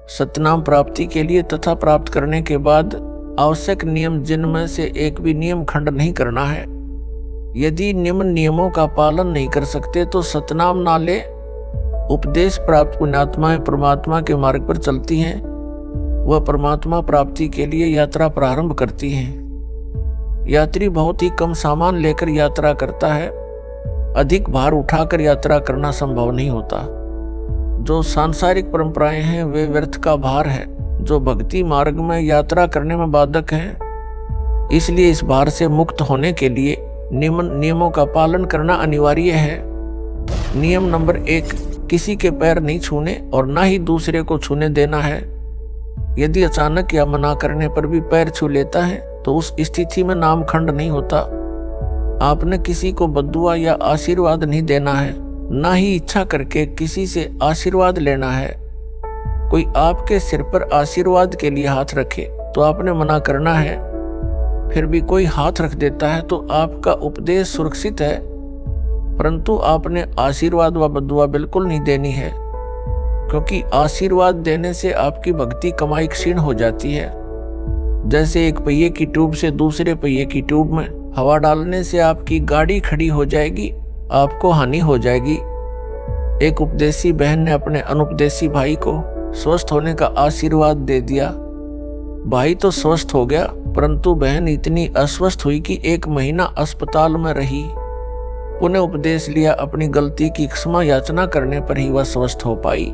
सतनाम प्राप्ति के लिए तथा प्राप्त करने के बाद आवश्यक नियम जिनमें से एक भी नियम खंड नहीं करना है। यदि निम्न नियमों का पालन नहीं कर सकते तो सतनाम ना ले। उपदेश प्राप्त पुण्यात्माएं परमात्मा के मार्ग पर चलती हैं, वह परमात्मा प्राप्ति के लिए यात्रा प्रारंभ करती हैं। यात्री बहुत ही कम सामान लेकर यात्रा करता है, अधिक भार उठाकर यात्रा करना संभव नहीं होता। जो सांसारिक परंपराएं हैं वे व्यर्थ का भार है, जो भक्ति मार्ग में यात्रा करने में बाधक हैं। इसलिए इस भार से मुक्त होने के लिए नियमों का पालन करना अनिवार्य है। नियम नंबर 1, किसी के पैर नहीं छूने और ना ही दूसरे को छूने देना है। यदि अचानक या मना करने पर भी पैर छू लेता है तो उस स्थिति में नामखंड नहीं होता। आपने किसी को बद्दुआ या आशीर्वाद नहीं देना है, ना ही इच्छा करके किसी से आशीर्वाद लेना है। कोई आपके सिर पर आशीर्वाद के लिए हाथ रखे तो आपने मना करना है, फिर भी कोई हाथ रख देता है तो आपका उपदेश सुरक्षित है, परंतु आपने आशीर्वाद व बद्दुआ बिल्कुल नहीं देनी है, क्योंकि आशीर्वाद देने से आपकी भक्ति कमाई क्षीण हो जाती है। जैसे एक पहिए की ट्यूब से दूसरे पहिए की ट्यूब में हवा डालने से आपकी गाड़ी खड़ी हो जाएगी, आपको हानि हो जाएगी। एक उपदेशी बहन ने अपने अनुपदेशी भाई को स्वस्थ होने का आशीर्वाद दे दिया। भाई तो स्वस्थ हो गया, परंतु बहन इतनी अस्वस्थ हुई कि 1 महीना अस्पताल में रही। पुनः उपदेश लिया, अपनी गलती की क्षमा याचना करने पर ही वह स्वस्थ हो पाई।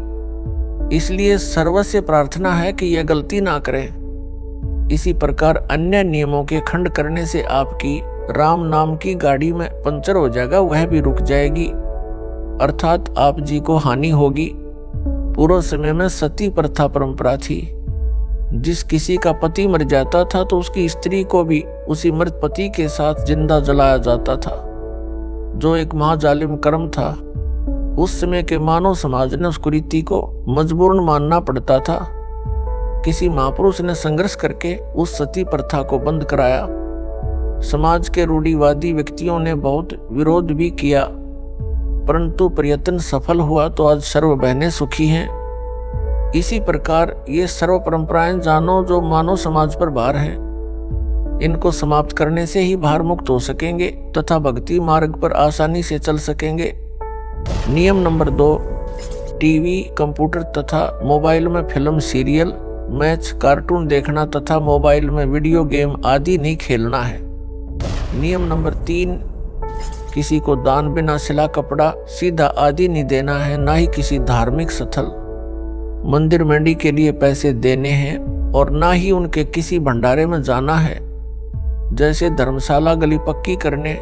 इसलिए सर्वस्य प्रार्थना है कि यह गलती ना करें। इसी प्रकार अन्य नियमों के खंड करने से आपकी राम नाम की गाड़ी में पंचर हो जाएगा, वह भी रुक जाएगी, अर्थात आप जी को हानि होगी। पूर्व समय में सती प्रथा परंपरा थी। जिस किसी का पति मर जाता था तो उसकी स्त्री को भी उसी मृत पति के साथ जिंदा जलाया जाता था, जो एक महाजालिम कर्म था। उस समय के मानव समाज ने उस कुरीति को मजबूरन मानना पड़ता था। किसी महापुरुष ने संघर्ष करके उस सती प्रथा को बंद कराया। समाज के रूढ़िवादी व्यक्तियों ने बहुत विरोध भी किया, परंतु प्रयत्न सफल हुआ तो आज सर्व बहनें सुखी हैं। इसी प्रकार ये सर्व परंपराएं जानो जो मानव समाज पर भार हैं, इनको समाप्त करने से ही भार मुक्त हो सकेंगे तथा भक्ति मार्ग पर आसानी से चल सकेंगे। नियम नंबर 2, टीवी, कंप्यूटर तथा मोबाइल में फिल्म, सीरियल, मैच, कार्टून देखना तथा मोबाइल में वीडियो गेम आदि नहीं खेलना है। नियम नंबर 3, किसी को दान बिना सिला कपड़ा, सीधा आदि नहीं देना है, ना ही किसी धार्मिक स्थल, मंदिर मंडी के लिए पैसे देने हैं और ना ही उनके किसी भंडारे में जाना है। जैसे धर्मशाला गली पक्की करने,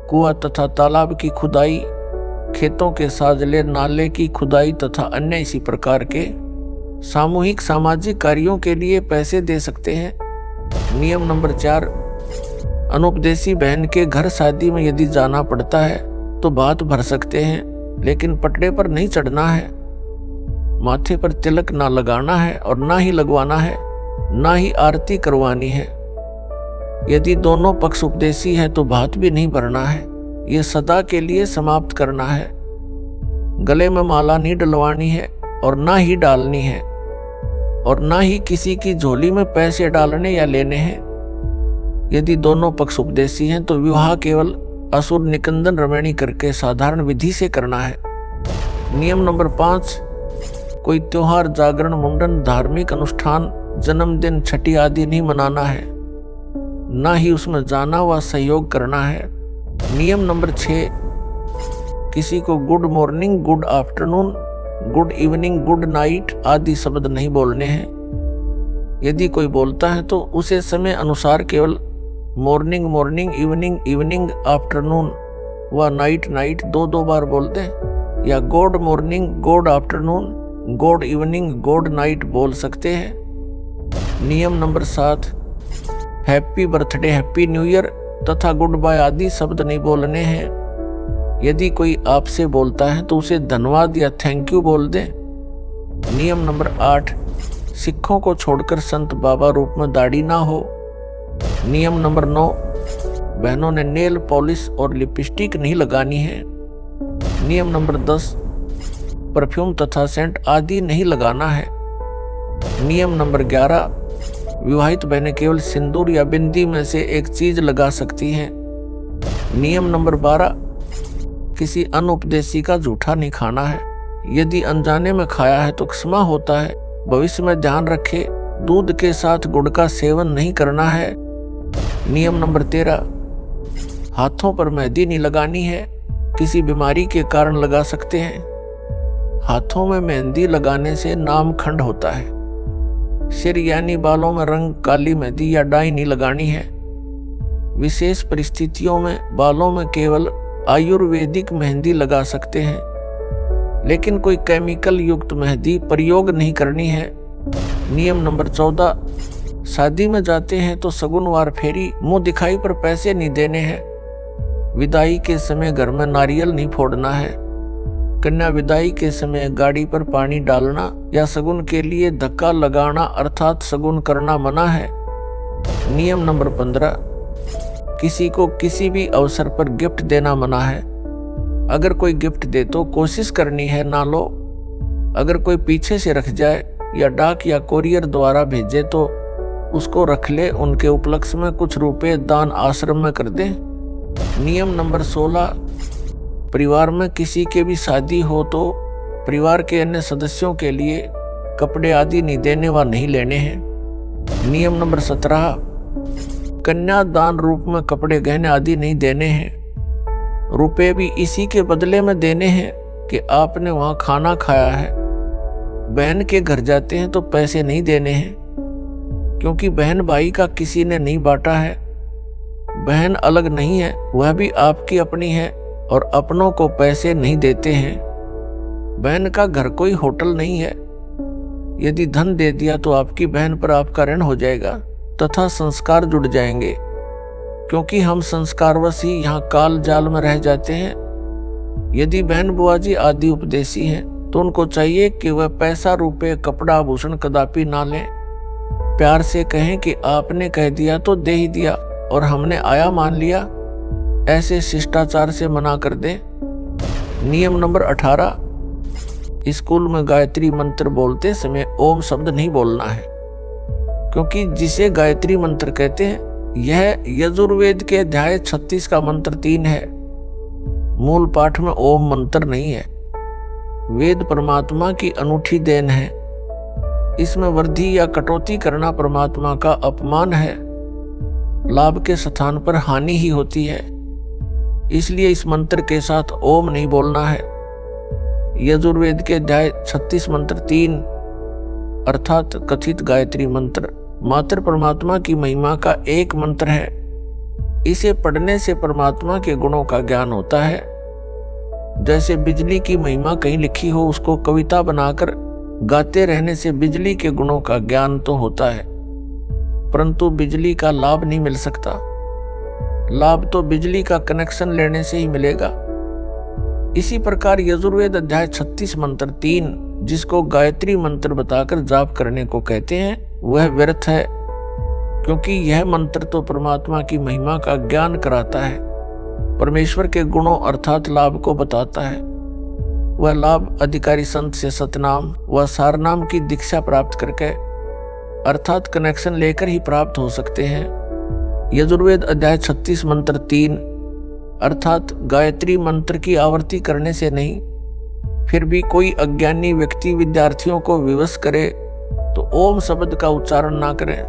कुआं तथा तालाब की खुदाई, खेतों के साजले, नाले की खुदाई तथा अन्य इसी प्रकार के सामूहिक सामाजिक कार्यों के लिए पैसे दे सकते हैं। नियम नंबर 4, अनुपदेशी बहन के घर शादी में यदि जाना पड़ता है तो बात भर सकते हैं, लेकिन पटड़े पर नहीं चढ़ना है। माथे पर तिलक ना लगाना है और ना ही लगवाना है, ना ही आरती करवानी है। यदि दोनों पक्ष उपदेशी है तो बात भी नहीं भरना है, ये सदा के लिए समाप्त करना है। गले में माला नहीं डलवानी है और ना ही डालनी है, और ना ही किसी की झोली में पैसे डालने या लेने हैं। यदि दोनों पक्ष उपदेशी हैं तो विवाह केवल असुर निकंदन रमणी करके साधारण विधि से करना है। नियम नंबर 5, कोई त्योहार, जागरण, मुंडन, धार्मिक अनुष्ठान, जन्मदिन, छठी आदि नहीं मनाना है, ना ही उसमें जाना व सहयोग करना है। नियम नंबर 6, किसी को good morning, good afternoon, good evening, good night आदि शब्द नहीं बोलने हैं। यदि कोई बोलता है तो उसे समय अनुसार केवल morning morning, evening evening, afternoon व नाइट नाइट 2-2 बार बोलते हैं, या good morning, good afternoon, good evening, good night बोल सकते हैं। नियम number 7, happy birthday, happy new year तथा गुड बाय आदि शब्द नहीं बोलने हैं। यदि कोई आपसे बोलता है तो उसे धन्यवाद या थैंक यू बोल दें। नियम नंबर 8, सिखों को छोड़कर संत बाबा रूप में दाढ़ी ना हो। नियम नंबर 9, बहनों ने नेल पॉलिश और लिपस्टिक नहीं लगानी है। नियम नंबर 10, परफ्यूम तथा सेंट आदि नहीं लगाना है। नियम नंबर 11, विवाहित बहनें केवल सिंदूर या बिंदी में से एक चीज लगा सकती हैं। नियम नंबर 12, किसी अनुपदेशी का जूठा नहीं खाना है। यदि अनजाने में खाया है तो क्षमा होता है। भविष्य में ध्यान रखे, दूध के साथ गुड़ का सेवन नहीं करना है। नियम नंबर 13, हाथों पर मेहंदी नहीं लगानी है। किसी बीमारी के कारण लगा सकते हैं। हाथों में मेहंदी लगाने से नामखंड होता है। सिर यानी बालों में रंग काली मेहंदी या डाई नहीं लगानी है। विशेष परिस्थितियों में बालों में केवल आयुर्वेदिक मेहंदी लगा सकते हैं, लेकिन कोई केमिकल युक्त मेहंदी प्रयोग नहीं करनी है। नियम नंबर 14, शादी में जाते हैं तो सगुनवार फेरी मुंह दिखाई पर पैसे नहीं देने हैं। विदाई के समय घर में नारियल नहीं फोड़ना है। कन्या विदाई के समय गाड़ी पर पानी डालना या शगुन के लिए धक्का लगाना अर्थात शगुन करना मना है। नियम नंबर 15, किसी को किसी भी अवसर पर गिफ्ट देना मना है। अगर कोई गिफ्ट दे तो कोशिश करनी है ना लो। अगर कोई पीछे से रख जाए या डाक या कोरियर द्वारा भेजे तो उसको रख ले। उनके उपलक्ष्य में कुछ रुपए दान आश्रम में कर दे। नियम नंबर 16, परिवार में किसी के भी शादी हो तो परिवार के अन्य सदस्यों के लिए कपड़े आदि नहीं देने व नहीं लेने हैं। नियम नंबर 17, कन्यादान रूप में कपड़े गहने आदि नहीं देने हैं। रुपए भी इसी के बदले में देने हैं कि आपने वहां खाना खाया है। बहन के घर जाते हैं तो पैसे नहीं देने हैं, क्योंकि बहन भाई का किसी ने नहीं बांटा है। बहन अलग नहीं है, वह भी आपकी अपनी है और अपनों को पैसे नहीं देते हैं। बहन का घर कोई होटल नहीं है। यदि धन दे दिया तो आपकी बहन पर आपका ऋण हो जाएगा तथा संस्कार जुड़ जाएंगे, क्योंकि हम संस्कारवश ही यहाँ काल जाल में रह जाते हैं। यदि बहन बुआ जी आदि उपदेशी हैं तो उनको चाहिए कि वह पैसा रुपए कपड़ा आभूषण कदापि ना लें। प्यार से कहें कि आपने कह दिया तो दे ही दिया और हमने आया मान लिया। ऐसे शिष्टाचार से मना कर दें। नियम नंबर 18, स्कूल में गायत्री मंत्र बोलते समय ओम शब्द नहीं बोलना है, क्योंकि जिसे गायत्री मंत्र कहते हैं यह यजुर्वेद के अध्याय 36 का मंत्र 3 है। मूल पाठ में ओम मंत्र नहीं है। वेद परमात्मा की अनूठी देन है। इसमें वृद्धि या कटौती करना परमात्मा का अपमान है। लाभ के स्थान पर हानि ही होती है। इसलिए इस मंत्र के साथ ओम नहीं बोलना है। यजुर्वेद के अध्याय 36 मंत्र 3 अर्थात कथित गायत्री मंत्र मात्र परमात्मा की महिमा का एक मंत्र है। इसे पढ़ने से परमात्मा के गुणों का ज्ञान होता है। जैसे बिजली की महिमा कहीं लिखी हो, उसको कविता बनाकर गाते रहने से बिजली के गुणों का ज्ञान तो होता है, परंतु बिजली का लाभ नहीं मिल सकता। लाभ तो बिजली का कनेक्शन लेने से ही मिलेगा। इसी प्रकार यजुर्वेद अध्याय 36 मंत्र 3 जिसको गायत्री मंत्र बताकर जाप करने को कहते हैं वह व्यर्थ है, क्योंकि यह मंत्र तो परमात्मा की महिमा का ज्ञान कराता है, परमेश्वर के गुणों अर्थात लाभ को बताता है। वह लाभ अधिकारी संत से सतनाम व सारनाम की दीक्षा प्राप्त करके अर्थात कनेक्शन लेकर ही प्राप्त हो सकते हैं। यजुर्वेद अध्याय 36 मंत्र 3 अर्थात गायत्री मंत्र की आवृत्ति करने से नहीं। फिर भी कोई अज्ञानी व्यक्ति विद्यार्थियों को विवश करे तो ओम शब्द का उच्चारण ना करें,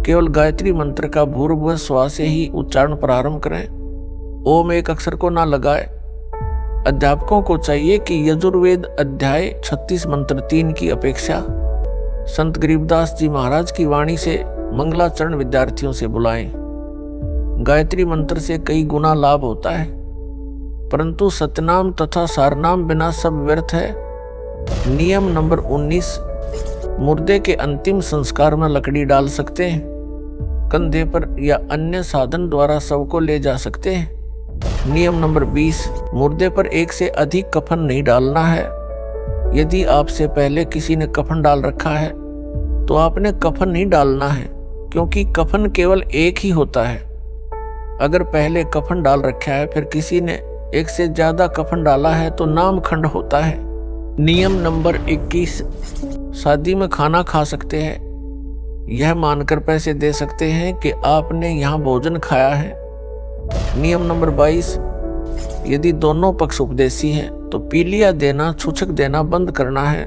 केवल गायत्री मंत्र का भूर्भुव स्वा से ही उच्चारण प्रारंभ करें। ओम एक अक्षर को ना लगाए। अध्यापकों को चाहिए कि यजुर्वेद अध्याय 36 मंत्र 3 की अपेक्षा संत गरीबदास जी महाराज की वाणी से मंगलाचरण विद्यार्थियों से बुलाएं। गायत्री मंत्र से कई गुना लाभ होता है, परंतु सतनाम तथा सारनाम बिना सब व्यर्थ है। नियम नंबर 19, मुर्दे के अंतिम संस्कार में लकड़ी डाल सकते हैं, कंधे पर या अन्य साधन द्वारा सबको ले जा सकते हैं। नियम नंबर 20, मुर्दे पर एक से अधिक कफन नहीं डालना है। यदि आपसे पहले किसी ने कफन डाल रखा है तो आपने कफन नहीं डालना है, क्योंकि कफन केवल एक ही होता है। अगर पहले कफन डाल रखा है फिर किसी ने एक से ज्यादा कफन डाला है तो नाम खंड होता है। नियम नंबर 21, शादी में खाना खा सकते हैं, यह मानकर पैसे दे सकते हैं कि आपने यहाँ भोजन खाया है। नियम नंबर 22, यदि दोनों पक्ष उपदेशी हैं तो पीलिया देना, छूछक देना बंद करना है।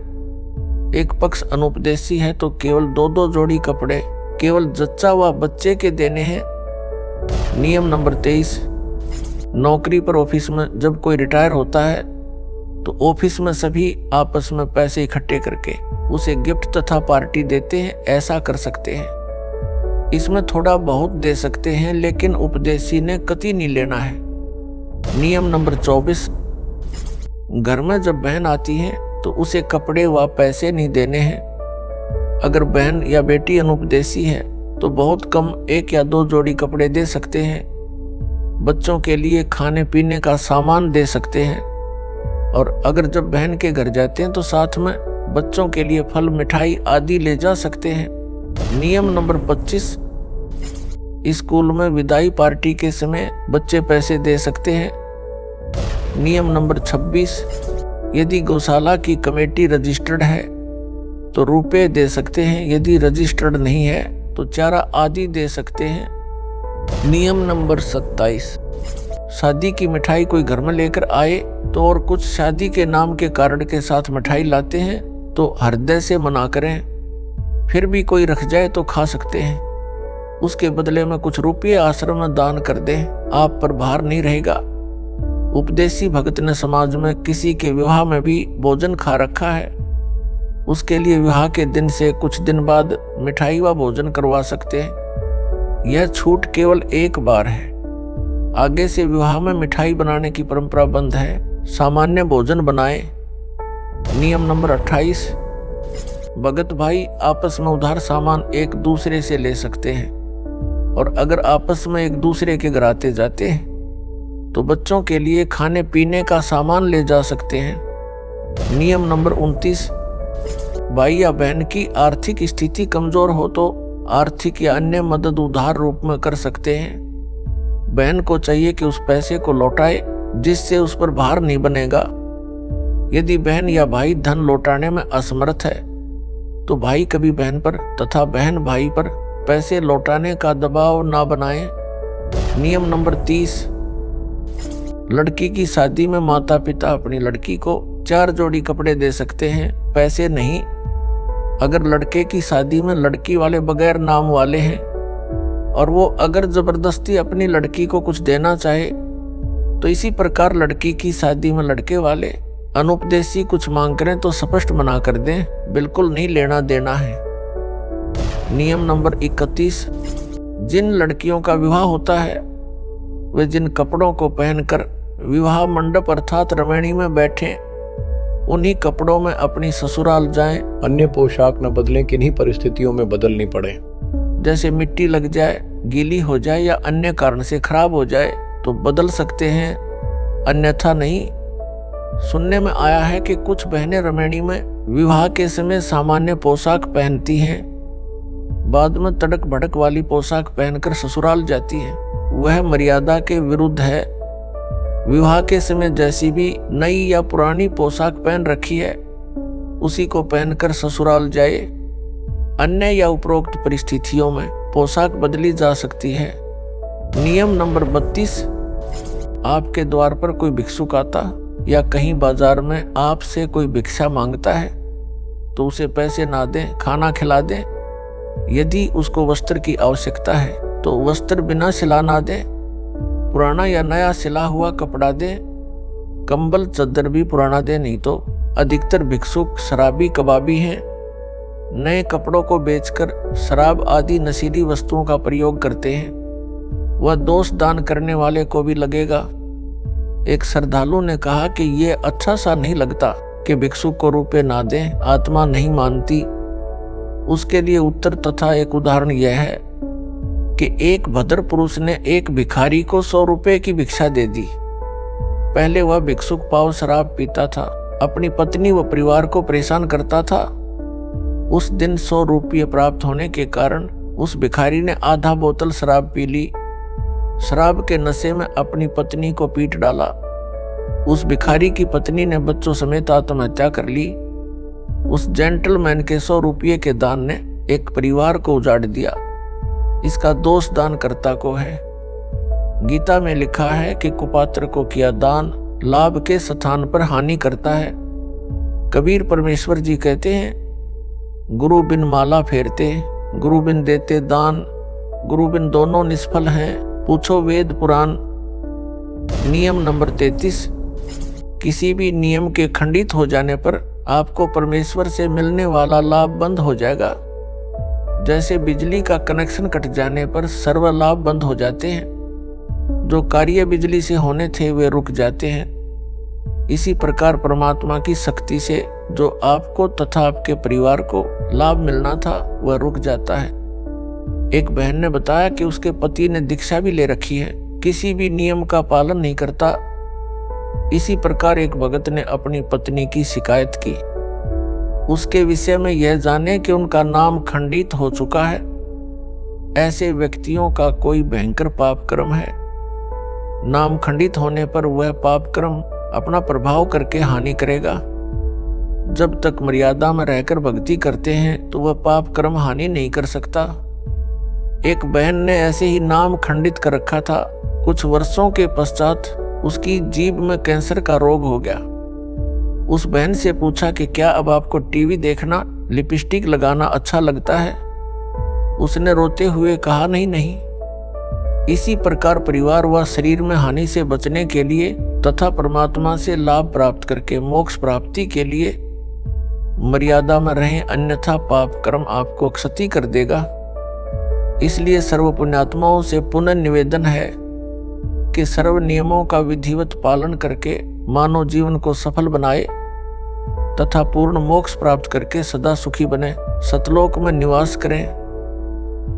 एक पक्ष अनुपदेशी है तो केवल 2-2 जोड़ी कपड़े केवल जच्चा व बच्चे के देने हैं। नियम नंबर 23, नौकरी पर ऑफिस में जब कोई रिटायर होता है तो ऑफिस में सभी आपस में पैसे इकट्ठे करके उसे गिफ्ट तथा पार्टी देते हैं। ऐसा कर सकते हैं, इसमें थोड़ा बहुत दे सकते हैं, लेकिन उपदेशी ने कतई नहीं लेना है। नियम नंबर 24, घर में जब बहन आती है तो उसे कपड़े व पैसे नहीं देने हैं। अगर बहन या बेटी अनुपदेशी है तो बहुत कम 1 या 2 जोड़ी कपड़े दे सकते हैं। बच्चों के लिए खाने पीने का सामान दे सकते हैं, और अगर जब बहन के घर जाते हैं तो साथ में बच्चों के लिए फल, मिठाई आदि ले जा सकते हैं। नियम नंबर 25, स्कूल में विदाई पार्टी के समय बच्चे पैसे दे सकते हैं। नियम नंबर 26, यदि गौशाला की कमेटी रजिस्टर्ड है तो रुपए दे सकते हैं, यदि रजिस्टर्ड नहीं है तो चारा आदि दे सकते हैं। नियम नंबर 27, शादी की मिठाई कोई घर में लेकर आए तो और कुछ शादी के नाम के कार्ड के साथ मिठाई लाते हैं तो हृदय से मना करें। फिर भी कोई रख जाए तो खा सकते हैं, उसके बदले में कुछ रुपये आश्रम में दान कर दें, आप पर भार नहीं रहेगा। उपदेशी भगत ने समाज में किसी के विवाह में भी भोजन खा रखा है, उसके लिए विवाह के दिन से कुछ दिन बाद मिठाई व भोजन करवा सकते हैं। यह छूट केवल एक बार है, आगे से विवाह में मिठाई बनाने की परंपरा बंद है, सामान्य भोजन बनाएं। नियम नंबर 28, भगत भाई आपस में उधार सामान एक दूसरे से ले सकते हैं, और अगर आपस में एक दूसरे के घर आते जाते हैं तो बच्चों के लिए खाने पीने का सामान ले जा सकते हैं। नियम नंबर 29, भाई या बहन की आर्थिक स्थिति कमजोर हो तो आर्थिक या अन्य मदद उधार रूप में कर सकते हैं। बहन को चाहिए कि उस पैसे को लौटाए जिससे उस पर भार नहीं बनेगा। यदि बहन या भाई धन लौटाने में असमर्थ है तो भाई कभी बहन पर तथा बहन भाई पर पैसे लौटाने का दबाव ना बनाए। नियम नंबर 30, लड़की की शादी में माता पिता अपनी लड़की को 4 जोड़ी कपड़े दे सकते हैं, पैसे नहीं। अगर लड़के की शादी में लड़की वाले बगैर नाम वाले हैं और वो अगर जबरदस्ती अपनी लड़की को कुछ देना चाहे तो इसी प्रकार लड़की की शादी में लड़के वाले अनुपदेशी कुछ मांग करें तो स्पष्ट मना कर दें, बिल्कुल नहीं लेना देना है। नियम नंबर 31, जिन लड़कियों का विवाह होता है वे जिन कपड़ों को पहनकर विवाह मंडप अर्थात रमणी में बैठे उन्हीं कपड़ों में अपनी ससुराल जाएं। अन्य पोशाक न बदलें, किन्हीं परिस्थितियों में बदलनी पड़े, जैसे मिट्टी लग जाए, गीली हो जाए या अन्य कारण से खराब हो जाए तो बदल सकते हैं, अन्यथा नहीं। सुनने में आया है कि कुछ बहनें रमणी में विवाह के समय सामान्य पोशाक पहनती हैं, बाद में तड़क भड़क वाली पोशाक पहनकर ससुराल जाती हैं। वह मर्यादा के विरुद्ध है। विवाह के समय जैसी भी नई या पुरानी पोशाक पहन रखी है उसी को पहनकर ससुराल जाए। अन्य या उपरोक्त परिस्थितियों में पोशाक बदली जा सकती है। नियम नंबर 32, आपके द्वार पर कोई भिक्षुक आता या कहीं बाजार में आपसे कोई भिक्षा मांगता है तो उसे पैसे ना दें, खाना खिला दें। यदि उसको वस्त्र की आवश्यकता है तो वस्त्र बिना सिला ना दें, पुराना या नया सिला हुआ कपड़ा दें। कंबल चादर भी पुराना दें, नहीं तो अधिकतर भिक्षुक शराबी कबाबी हैं, नए कपड़ों को बेचकर शराब आदि नशीली वस्तुओं का प्रयोग करते हैं। वह दोष दान करने वाले को भी लगेगा। एक श्रद्धालु ने कहा कि ये अच्छा सा नहीं लगता कि भिक्षुक को रुपए ना दें, आत्मा नहीं मानती। उसके लिए उत्तर तथा एक उदाहरण यह है कि एक भद्र पुरुष ने एक भिखारी को 100 रुपए की भिक्षा दे दी। पहले वह भिक्षुक पाव शराब पीता था, अपनी पत्नी व परिवार को परेशान करता था। उस दिन 100 रुपये प्राप्त होने के कारण उस भिखारी ने आधा बोतल शराब पी ली। शराब के नशे में अपनी पत्नी को पीट डाला। उस भिखारी की पत्नी ने बच्चों समेत आत्महत्या कर ली। उस जेंटलमैन के 100 रुपये के दान ने एक परिवार को उजाड़ दिया। इसका दोष दानकर्ता को है। गीता में लिखा है कि कुपात्र को किया दान लाभ के स्थान पर हानि करता है। कबीर परमेश्वर जी कहते हैं, गुरु बिन माला फेरते, गुरु बिन देते दान, गुरु बिन दोनों निष्फल हैं, पूछो वेद पुराण। नियम नंबर 33। किसी भी नियम के खंडित हो जाने पर आपको परमेश्वर से मिलने वाला लाभ बंद हो जाएगा। जैसे बिजली का कनेक्शन कट जाने पर सर्व लाभ बंद हो जाते हैं, जो कार्य बिजली से होने थे वे रुक जाते हैं। इसी प्रकार परमात्मा की शक्ति से जो आपको तथा आपके परिवार को लाभ मिलना था वह रुक जाता है। एक बहन ने बताया कि उसके पति ने दीक्षा भी ले रखी है, किसी भी नियम का पालन नहीं करता। इसी प्रकार एक भगत ने अपनी पत्नी की शिकायत की। उसके विषय में यह जाने कि उनका नाम खंडित हो चुका है। ऐसे व्यक्तियों का कोई भयंकर पाप कर्म है। नाम खंडित होने पर वह पाप कर्म अपना प्रभाव करके हानि करेगा। जब तक मर्यादा में रहकर भक्ति करते हैं तो वह पाप कर्म हानि नहीं कर सकता। एक बहन ने ऐसे ही नाम खंडित कर रखा था। कुछ वर्षों के पश्चात उसकी जीभ में कैंसर का रोग हो गया। उस बहन से पूछा कि क्या अब आपको टीवी देखना, लिपस्टिक लगाना अच्छा लगता है? उसने रोते हुए कहा, नहीं। इसी प्रकार परिवार व शरीर में हानि से बचने के लिए तथा परमात्मा से लाभ प्राप्त करके मोक्ष प्राप्ति के लिए मर्यादा में रहें, अन्यथा पाप कर्म आपको क्षति कर देगा। इसलिए सर्व पुण्यात्माओं से पुनः निवेदन है कि सर्व नियमों का विधिवत पालन करके मानव जीवन को सफल बनाए तथा पूर्ण मोक्ष प्राप्त करके सदा सुखी बने, सतलोक में निवास करें।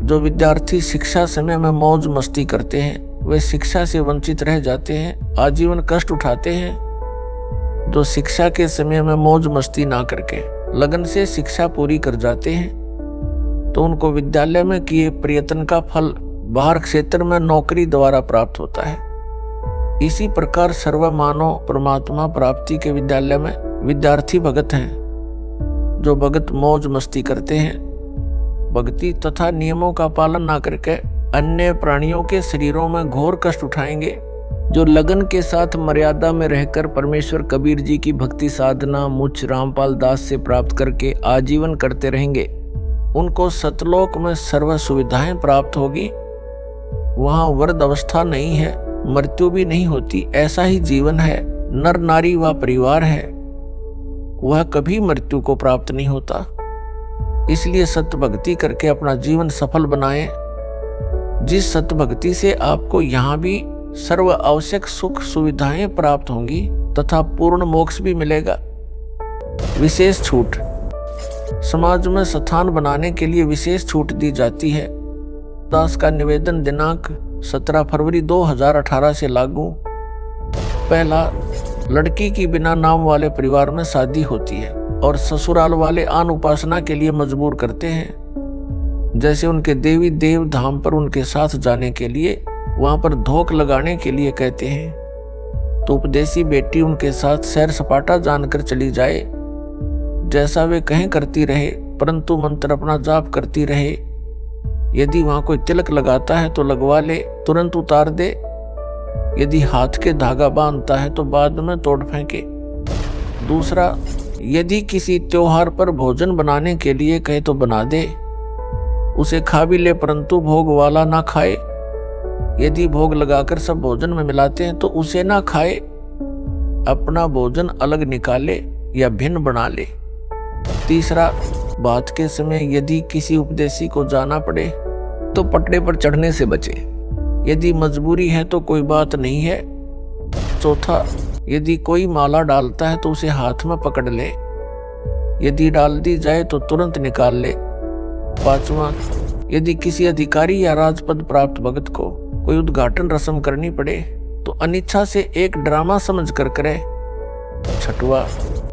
जो विद्यार्थी शिक्षा समय में मौज मस्ती करते हैं वे शिक्षा से वंचित रह जाते हैं, आजीवन कष्ट उठाते हैं। जो शिक्षा के समय में मौज मस्ती ना करके लगन से शिक्षा पूरी कर जाते हैं तो उनको विद्यालय में किए प्रयत्न का फल बाहर क्षेत्र में नौकरी द्वारा प्राप्त होता है। इसी प्रकार सर्व मानव परमात्मा प्राप्ति के विद्यालय में विद्यार्थी भगत हैं। जो भगत मौज मस्ती करते हैं, भक्ति तथा नियमों का पालन ना करके अन्य प्राणियों के शरीरों में घोर कष्ट उठाएंगे। जो लगन के साथ मर्यादा में रहकर परमेश्वर कबीर जी की भक्ति साधना मुझ रामपाल दास से प्राप्त करके आजीवन करते रहेंगे, उनको सतलोक में सर्व सुविधाएं प्राप्त होगी। वहां वृद्ध अवस्था नहीं है, मृत्यु भी नहीं होती। ऐसा ही जीवन है, नर नारी व परिवार है, वह कभी मृत्यु को प्राप्त नहीं होता। इसलिए सत्य भक्ति करके अपना जीवन सफल बनाएं। जिस सत्य भक्ति से आपको यहाँ भी सर्व आवश्यक सुख सुविधाएं प्राप्त होंगी तथा पूर्ण मोक्ष भी मिलेगा। विशेष छूट। समाज में स्थान बनाने के लिए विशेष छूट दी जाती है। दास का निवेदन दिनांक 17 फरवरी 2018 से लागू। पहला, लड़की की बिना नाम वाले परिवार में शादी होती है और ससुराल वाले आन उपासना के लिए मजबूर करते हैं। जैसे उनके देवी देव धाम पर उनके साथ जाने के लिए, वहां पर धोख लगाने के लिए कहते हैं तो उपदेशी बेटी उनके साथ सैर सपाटा जानकर चली जाए। जैसा वे कहें करती रहे, परंतु मंत्र अपना जाप करती रहे। यदि वहां कोई तिलक लगाता है तो लगवा ले, तुरंत उतार दे। यदि हाथ के धागा बांधता है तो बाद में तोड़ फेंके। दूसरा, यदि किसी त्योहार पर भोजन बनाने के लिए कहे तो बना दे, उसे खा भी ले, परंतु भोग वाला ना खाए। यदि भोग लगाकर सब भोजन में मिलाते हैं तो उसे ना खाए, अपना भोजन अलग निकाले या भिन्न बना ले। तीसरा, बात के समय यदि किसी उपदेशी को जाना पड़े तो पटड़े पर चढ़ने से बचे। यदि मजबूरी है तो कोई बात नहीं है। चौथा, यदि कोई माला डालता है तो उसे हाथ में पकड़ ले, यदि डाल दी जाए तो तुरंत निकाल ले। पांचवा, यदि किसी अधिकारी या राजपद प्राप्त भगत को कोई उद्घाटन रस्म करनी पड़े तो अनिच्छा से एक ड्रामा समझ कर करे। छठवा,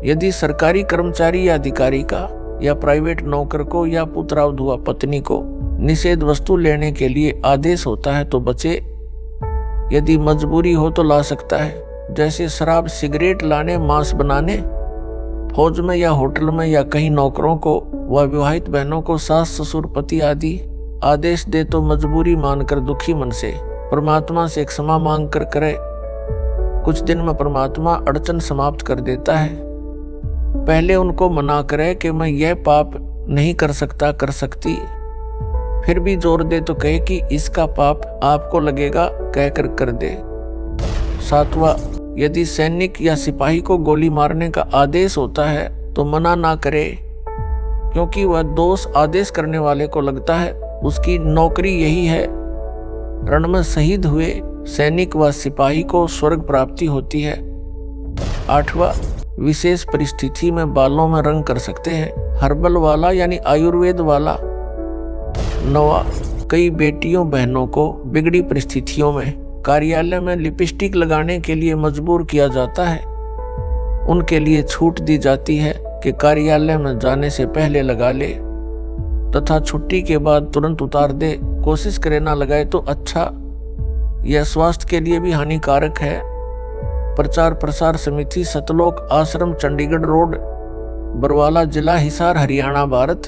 यदि सरकारी कर्मचारी या अधिकारी का या प्राइवेट नौकर को या पुत्रावधुआ पत्नी को निषेध वस्तु लेने के लिए आदेश होता है तो बचे। यदि मजबूरी हो तो ला सकता है, जैसे शराब सिगरेट लाने मांस बनाने, फौज में या होटल में या कहीं नौकरों को व विवाहित बहनों को सास ससुर पति आदि आदेश दे तो मजबूरी मानकर दुखी मन से परमात्मा से क्षमा मांग कर करे। कुछ दिन में परमात्मा अड़चन समाप्त कर देता है। पहले उनको मना करे कि मैं यह पाप नहीं कर सकता कर सकती, फिर भी जोर दे तो कहे कि इसका पाप आपको लगेगा कहकर कर दे। 7वां, यदि सैनिक या सिपाही को गोली मारने का आदेश होता है तो मना ना करे, क्योंकि वह दोष आदेश करने वाले को लगता है। उसकी नौकरी यही है। रण में शहीद हुए सैनिक व सिपाही को स्वर्ग प्राप्ति होती है। 8वां, विशेष परिस्थिति में बालों में रंग कर सकते हैं, हर्बल वाला यानी आयुर्वेद वाला। 9वां, कई बेटियों बहनों को बिगड़ी परिस्थितियों में कार्यालय में लिपस्टिक लगाने के लिए मजबूर किया जाता है। उनके लिए छूट दी जाती है कि कार्यालय में जाने से पहले लगा ले तथा छुट्टी के बाद तुरंत उतार दे। कोशिश करे ना लगाए तो अच्छा। यह स्वास्थ्य के लिए भी हानिकारक है। प्रचार प्रसार समिति, सतलोक आश्रम, चंडीगढ़ रोड, बरवाला जिला, हिसार, हरियाणा, भारत।